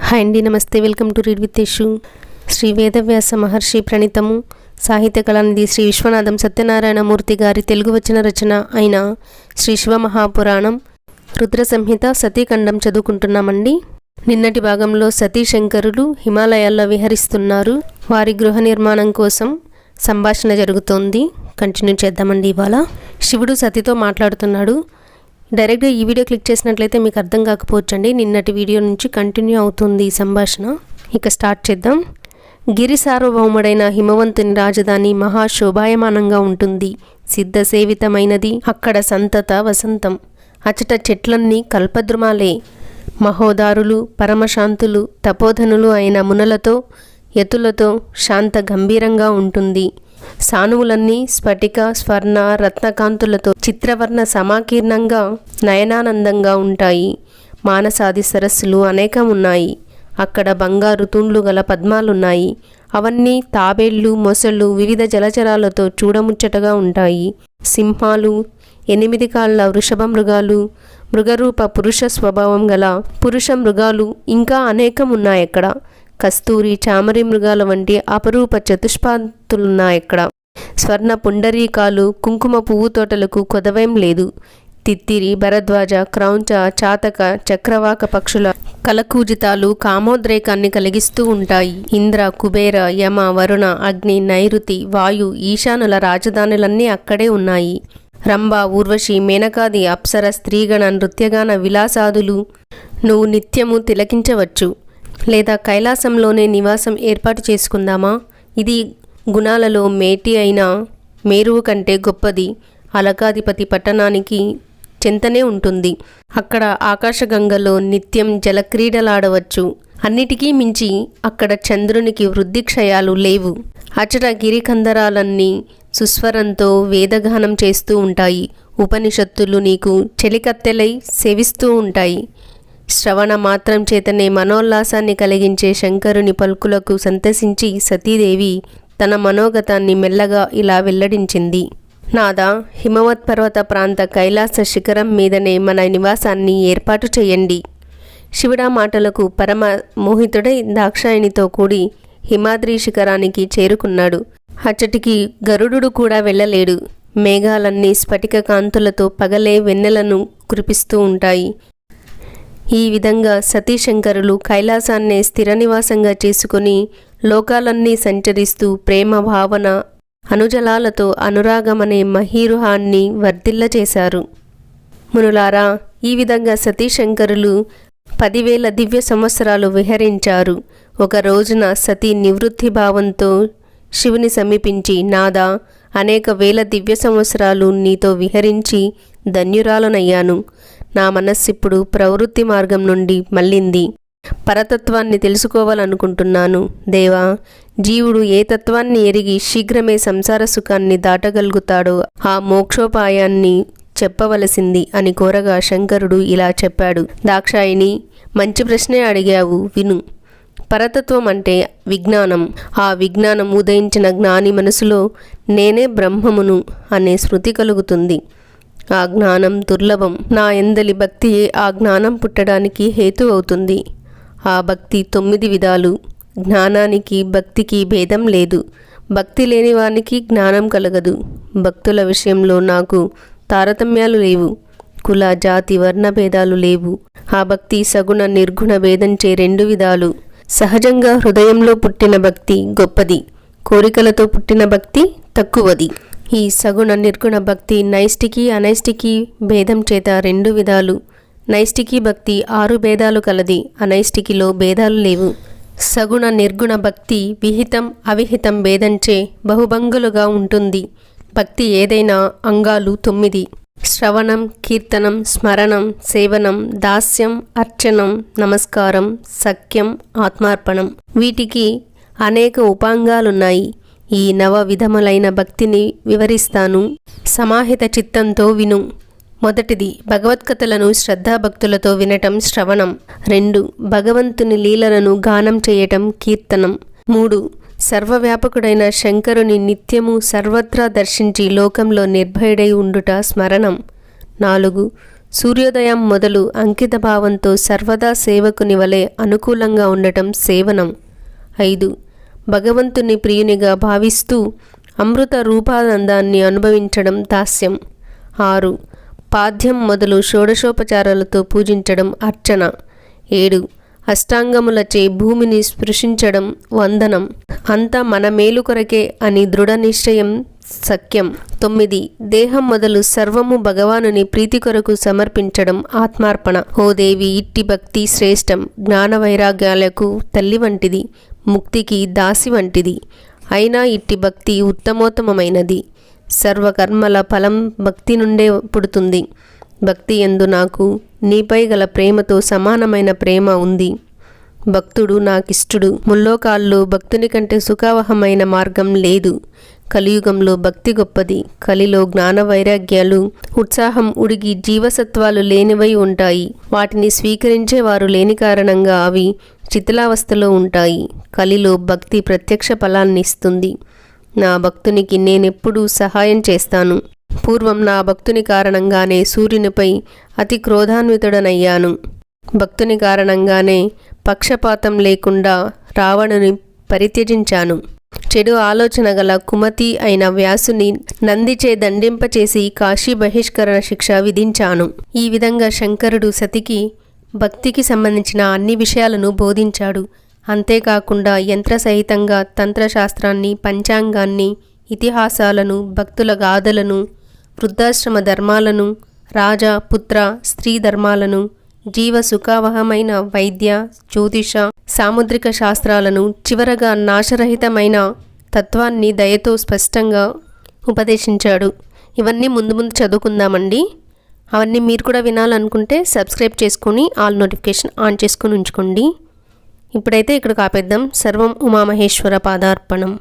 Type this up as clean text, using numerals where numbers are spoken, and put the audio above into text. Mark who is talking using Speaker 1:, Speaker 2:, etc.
Speaker 1: Hi అండి, నమస్తే. Welcome to read with Yashu. Shri Vedavyasa Maharshi ప్రణీతము సాహిత్య కళానిధి శ్రీ విశ్వనాథం సత్యనారాయణమూర్తి గారి తెలుగు వచ్చిన రచన అయిన శ్రీ శివమహాపురాణం రుద్ర సంహిత సతీఖండం చదువుకుంటున్నామండి. నిన్నటి భాగంలో సతీ శంకరులు హిమాలయాల్లో విహరిస్తున్నారు. వారి గృహ నిర్మాణం కోసం సంభాషణ జరుగుతోంది. కంటిన్యూ చేద్దామండి. ఇవాళ శివుడు సతీతో మాట్లాడుతున్నాడు. డైరెక్ట్గా ఈ వీడియో క్లిక్ చేసినట్లయితే మీకు అర్థం కాకపోవచ్చండి. నిన్నటి వీడియో నుంచి కంటిన్యూ అవుతుంది ఈ సంభాషణ. ఇక స్టార్ట్ చేద్దాం. గిరి సార్వభౌముడైన హిమవంతుని రాజధాని మహాశోభాయమానంగా ఉంటుంది. సిద్ధసేవితమైనది అక్కడ సంతత వసంతం. అచట చెట్లన్నీ కల్పద్రుమాలే. మహోదారులు, పరమశాంతులు, తపోధనులు అయిన మునులతో యతులతో శాంత గంభీరంగా ఉంటుంది. సానువులన్నీ స్ఫటిక స్వర్ణ రత్నకాంతులతో చిత్రవర్ణ సమాకీర్ణంగా నయనానందంగా ఉంటాయి. మానసాది సరస్సులు అనేకం ఉన్నాయి. అక్కడ బంగారు తుండ్లు గల పద్మాలున్నాయి. అవన్నీ తాబేళ్లు, మొసళ్ళు, వివిధ జలచరాలతో చూడముచ్చటగా ఉంటాయి. సింహాలు, 8 కాళ్ళ వృషభ మృగాలు, మృగరూప పురుష స్వభావం గల పురుష మృగాలు ఇంకా అనేకం ఉన్నాయక్కడ. కస్తూరి, చామరి మృగాల వంటి అపరూప చతుష్పాంతులున్నాయక్కడ. స్వర్ణ పుండరీకాలు, కుంకుమ పువ్వు తోటలకు కొదవేం లేదు. తిత్తిరి, భరద్వాజ, క్రౌంచ, చాతక, చక్రవాక పక్షుల కలకూజితాలు కామోద్రేకాన్ని కలిగిస్తూ ఉంటాయి. ఇంద్ర, కుబేర, యమ, వరుణ, అగ్ని, నైరుతి, వాయు, ఈశానుల రాజధానులన్నీ అక్కడే ఉన్నాయి. రంభ, ఊర్వశి, మేనకాది అప్సర స్త్రీగణ నృత్యగాన విలాసాదులు నువ్వు నిత్యము తిలకించవచ్చు. లేదా కైలాసంలోనే నివాసం ఏర్పాటు చేసుకుందామా? ఇది గుణాలలో మేటి అయిన మేరువు కంటే గొప్పది. అలకాధిపతి పట్టణానికి చెంతనే ఉంటుంది. అక్కడ ఆకాశగంగలో నిత్యం జలక్రీడలాడవచ్చు. అన్నిటికీ మించి అక్కడ చంద్రునికి వృద్ధి క్షయాలు లేవు. అచట గిరికందరాలన్నీ సుస్వరంతో వేదగానం చేస్తూ ఉంటాయి. ఉపనిషత్తులు నీకు చెలికత్తెలై సేవిస్తూ ఉంటాయి. శ్రవణ మాత్రం చేతనే మనోల్లాసాన్ని కలిగించే శంకరుని పలుకులకు సంతసించి సతీదేవి తన మనోగతాన్ని మెల్లగా ఇలా వెల్లడించింది. నాదా, హిమవత్ పర్వత ప్రాంత కైలాస శిఖరం మీదనే మన నివాసాన్ని ఏర్పాటు చేయండి. శివుడా మాటలకు పరమ మోహితుడై దాక్షాయణితో కూడి హిమాద్రి శిఖరానికి చేరుకున్నాడు. అచ్చటికి గరుడు కూడా వెళ్ళలేడు. మేఘాలన్నీ స్ఫటిక కాంతులతో పగలే వెన్నెలను కురిపిస్తూ ఉంటాయి. ఈ విధంగా సతీశంకరులు కైలాసాన్నే స్థిర నివాసంగా చేసుకుని లోకాలన్నీ సంచరిస్తూ ప్రేమ భావన అనుజలాలతో అనురాగమనే మహీరుహాన్ని వర్ధిల్లచేశారు. మునులారా, ఈ విధంగా సతీశంకరులు 10,000 దివ్య సంవత్సరాలు విహరించారు. ఒక రోజున సతీ నివృత్తి భావంతో శివుని సమీపించి, నాదా, అనేక వేల దివ్య సంవత్సరాలు నీతో విహరించి ధన్యురాలనయ్యాను. నా మనస్సిప్పుడు ప్రవృత్తి మార్గం నుండి మళ్ళింది. పరతత్వాన్ని తెలుసుకోవాలనుకుంటున్నాను. దేవా, జీవుడు ఏ తత్వాన్ని ఎరిగి శీఘ్రమే సంసార సుఖాన్ని దాటగలుగుతాడో ఆ మోక్షోపాయాన్ని చెప్పవలసింది అని కోరగా శంకరుడు ఇలా చెప్పాడు. దాక్షాయిని, మంచి ప్రశ్నే అడిగావు, విను. పరతత్వం అంటే విజ్ఞానం. ఆ విజ్ఞానం ఉదయించిన జ్ఞాని మనసులో నేనే బ్రహ్మమును అనే స్మృతి కలుగుతుంది. ఆ జ్ఞానం దుర్లభం. నా ఎందలి భక్తియే ఆ జ్ఞానం పుట్టడానికి హేతు అవుతుంది. ఆ భక్తి 9 విధాలు. జ్ఞానానికి భక్తికి భేదం లేదు. భక్తి లేని వానికి జ్ఞానం కలగదు. భక్తుల విషయంలో నాకు తారతమ్యాలు లేవు. కుల, జాతి, వర్ణ భేదాలు లేవు. ఆ భక్తి సగుణ నిర్గుణ భేదంచే 2 విధాలు. సహజంగా హృదయంలో పుట్టిన భక్తి గొప్పది. కోరికలతో పుట్టిన భక్తి తక్కువది. ఈ సగుణ నిర్గుణ భక్తి నైష్టికి అనైష్టికి భేదం చేత 2 విధాలు. నైష్టికి భక్తి 6 భేదాలు కలది. అనైష్టికిలో భేదాలు లేవు. సగుణ నిర్గుణ భక్తి విహితం అవిహితం భేదంచే బహుభంగులుగా ఉంటుంది. భక్తి ఏదైనా అంగాలు 9: శ్రవణం, కీర్తనం, స్మరణం, సేవనం, దాస్యం, అర్చనం, నమస్కారం, సఖ్యం, ఆత్మార్పణం. వీటికి అనేక ఉపాంగాలున్నాయి. ఈ 9 విధములైన భక్తిని వివరిస్తాను. సమాహిత చిత్తంతో విను. మొదటిది, భగవత్కథలను శ్రద్ధాభక్తులతో వినటం శ్రవణం. 2, భగవంతుని లీలలను గానం చేయటం కీర్తనం. 3, సర్వవ్యాపకుడైన శంకరుని నిత్యము సర్వత్రా దర్శించి లోకంలో నిర్భయుడై ఉండుట స్మరణం. 4, సూర్యోదయం మొదలు అంకిత భావంతో సర్వదా సేవకుని వలె అనుకూలంగా ఉండటం సేవనం. 5. భగవంతుని ప్రియునిగా భావిస్తూ అమృత రూపానందాన్ని అనుభవించడం దాస్యం. 6. పాద్యం మొదలు షోడశోపచారాలతో పూజించడం అర్చన. 7. అష్టాంగములచే భూమిని స్పృశించడం వందనం. అంతా మన మేలు కొరకే అని దృఢ నిశ్చయం సఖ్యం. 9. దేహం మొదలు సర్వము భగవానుని ప్రీతి కొరకు సమర్పించడం ఆత్మార్పణ. ఓ దేవి, ఇట్టి భక్తి శ్రేష్టం. జ్ఞాన వైరాగ్యాలకు తల్లి వంటిది, ముక్తికి దాసి వంటిది. అయినా ఇట్టి భక్తి ఉత్తమోత్తమైనది. సర్వకర్మల ఫలం భక్తి నుండే పుడుతుంది. భక్తి యందు నాకు నీపై గల ప్రేమతో సమానమైన ప్రేమ ఉంది. భక్తుడు నాకిష్టుడు. ముల్లోకాల్లో భక్తుని కంటే సుఖావహమైన మార్గం లేదు. కలియుగంలో భక్తి గొప్పది. కలిలో జ్ఞాన వైరాగ్యాలు, ఉత్సాహం ఉడిగి జీవసత్వాలు లేనివై ఉంటాయి. వాటిని స్వీకరించే వారు లేని కారణంగా అవి శిథిలావస్థలో ఉంటాయి. కలిలో భక్తి ప్రత్యక్ష ఫలాన్ని ఇస్తుంది. నా భక్తునికి నేనెప్పుడూ సహాయం చేస్తాను. పూర్వం నా భక్తుని కారణంగానే సూర్యునిపై అతి క్రోధాన్వితుడనయ్యాను. భక్తుని కారణంగానే పక్షపాతం లేకుండా రావణుని పరిత్యజించాను. చెడు ఆలోచన గల కుమతి అయిన వ్యాసుని నందిచే దండింపచేసి కాశీ బహిష్కరణ శిక్ష విధించాను. ఈ విధంగా శంకరుడు సతికి భక్తికి సంబంధించిన అన్ని విషయాలను బోధించాడు. అంతేకాకుండా యంత్రసహితంగా తంత్రశాస్త్రాన్ని, పంచాంగాన్ని, ఇతిహాసాలను, భక్తుల గాథలను, వృద్ధాశ్రమ ధర్మాలను, రాజా పుత్ర స్త్రీ ధర్మాలను, జీవ సుఖావహమైన వైద్య, జ్యోతిష, సాముద్రిక శాస్త్రాలను, చివరగా నాశరహితమైన తత్వాన్ని దయతో స్పష్టంగా ఉపదేశించాడు. ఇవన్నీ ముందు ముందు చదువుకుందామండి. అవన్నీ మీరు కూడా వినాలనుకుంటే సబ్స్క్రైబ్ చేసుకొని ఆల్ నోటిఫికేషన్ ఆన్ చేసుకొని ఉంచుకోండి. ఇప్పుడైతే ఇక్కడ ఆపేద్దాం. సర్వం ఉమామహేశ్వర పాదార్పణం.